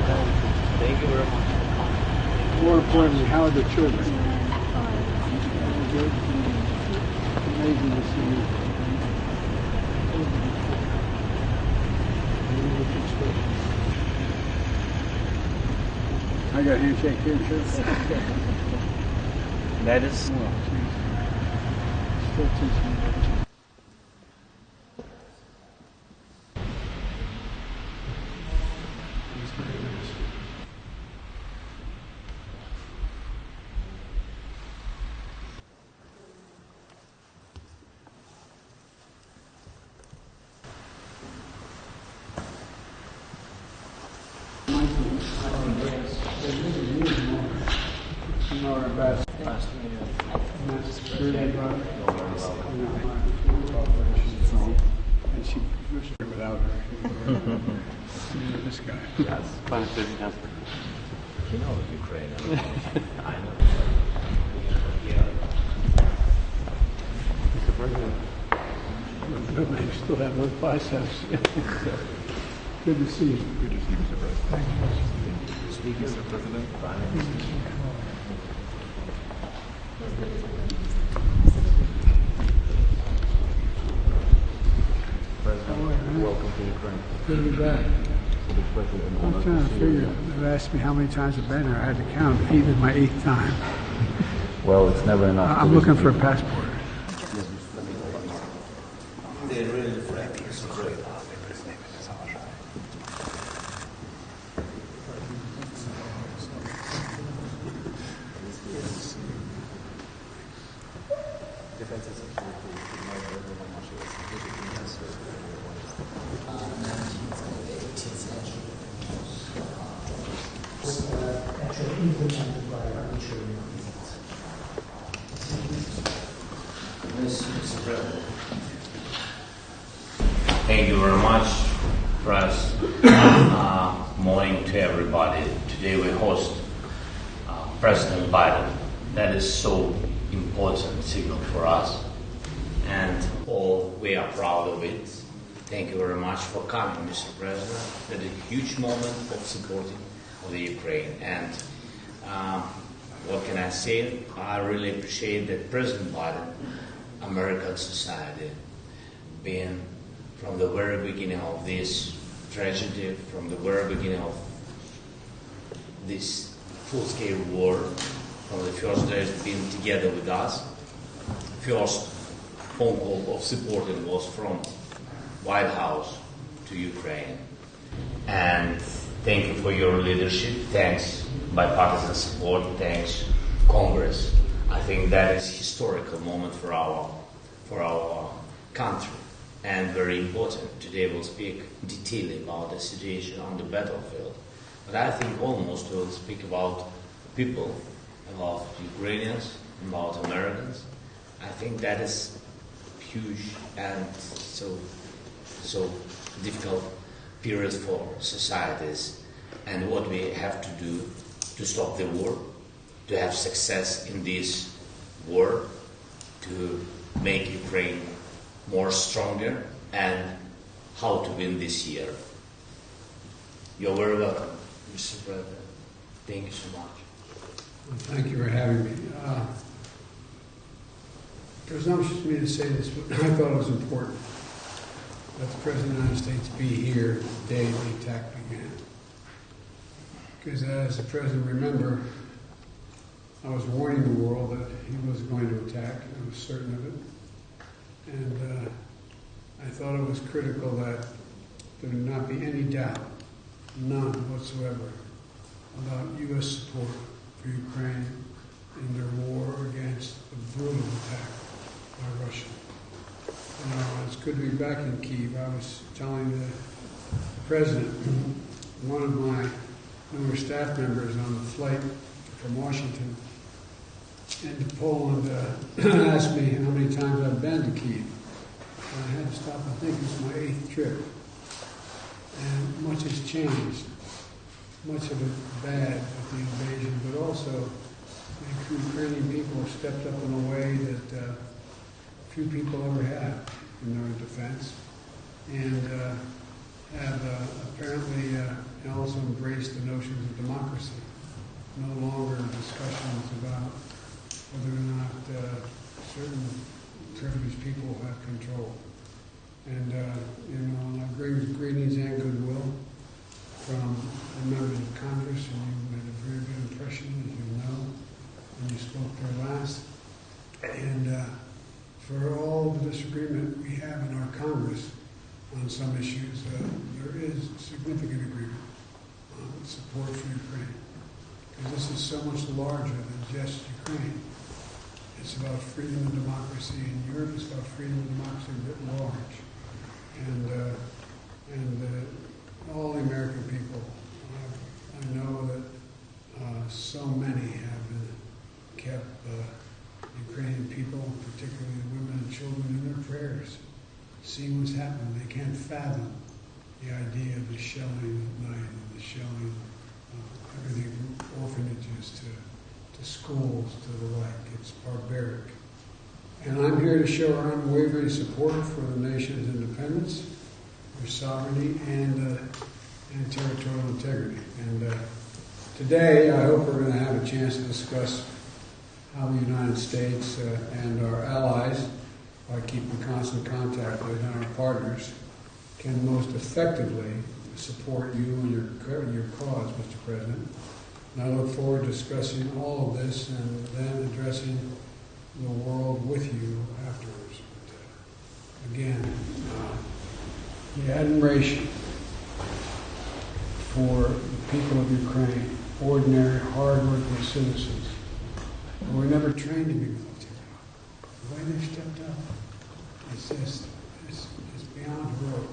Thank you very much. More importantly, how are the children? Good. Amazing to see you. I got a handshake here, too. That is. Well, geez. Still teaching me. And she was without her. This guy. Yes, fine president. You know Ukraine. I know. Mr. President. Good, man. You still have those biceps. Good to see you. Good to see you, Mr. President. Thank you. Speaker, Mr. President, Prime Minister. President, welcome to Ukraine. Good to be back. Mr. President, I'm trying to figure. They've asked me how many times I've been there. I had to count. 8 is my 8th time. Well, it's never enough. I'm looking for a passport. Mr. President. Thank you very much, press. Morning to everybody. Today we host President Biden. That is so important signal for us, and all we are proud of it. Thank you very much for coming, Mr. President. That is a huge moment of supporting of the Ukraine. And what can I say? I really appreciate that President Biden, American society, been from the very beginning of this tragedy, from the very beginning of this full-scale war, from the first days being together with us. First phone call of supporting was from White House to Ukraine. And thank you for your leadership. Thanks bipartisan support. Thanks Congress. I think that is a historical moment for our country, and very important. Today we'll speak detailing about the situation on the battlefield. But I think almost we'll speak about people, about Ukrainians, about Americans. I think that is huge and so difficult period for societies, and what we have to do to stop the war, to have success in this war, to make Ukraine more stronger, and how to win this year. You're very welcome, Mr. President. Thank you so much. Thank you for having me. Presumptuous of me to say this, but I thought it was important that the President of the United States be here the day the attack began. Because as the President remember, I was warning the world that he was going to attack. I was certain of it. And I thought it was critical that there not be any doubt, none whatsoever, about U.S. support for Ukraine in their war against the brutal attack by Russia. It's good to be back in Kyiv. I was telling the President, one of my newer staff members on the flight from Washington into Poland asked me how many times I've been to Kyiv. And I had to stop and think. It's my 8th trip. And much has changed. Much of it bad with the invasion, but also the Ukrainian people have stepped up in a way that few people ever have in their defense, and have apparently and also embrace the notions of democracy. No longer discussions about whether or not certain privileged people have control. And, greetings and goodwill from the members of Congress, and you made a very good impression, as you know, when you spoke there last. And for all the disagreement we have in our Congress on some issues, there is significant agreement on support for Ukraine. Because this is so much larger than just Ukraine. It's about freedom and democracy in Europe. It's about freedom and democracy writ large. And all the American people, I know that so many have been kept Ukrainian people, particularly the women and children, in their prayers, seeing what's happening. They can't fathom the idea of the shelling at night and the shelling of everything from orphanages to schools to the like. It's barbaric. And I'm here to show our unwavering support for the nation's independence, their sovereignty, and territorial integrity. And today, I hope we're going to have a chance to discuss how the United States and our allies, by keeping constant contact with our partners, can most effectively support you and your cause, Mr. President. And I look forward to discussing all of this and then addressing the world with you afterwards. But, again, the admiration for the people of Ukraine, ordinary, hard-working citizens who were never trained to be military. The way they've stepped up, it's beyond heroic.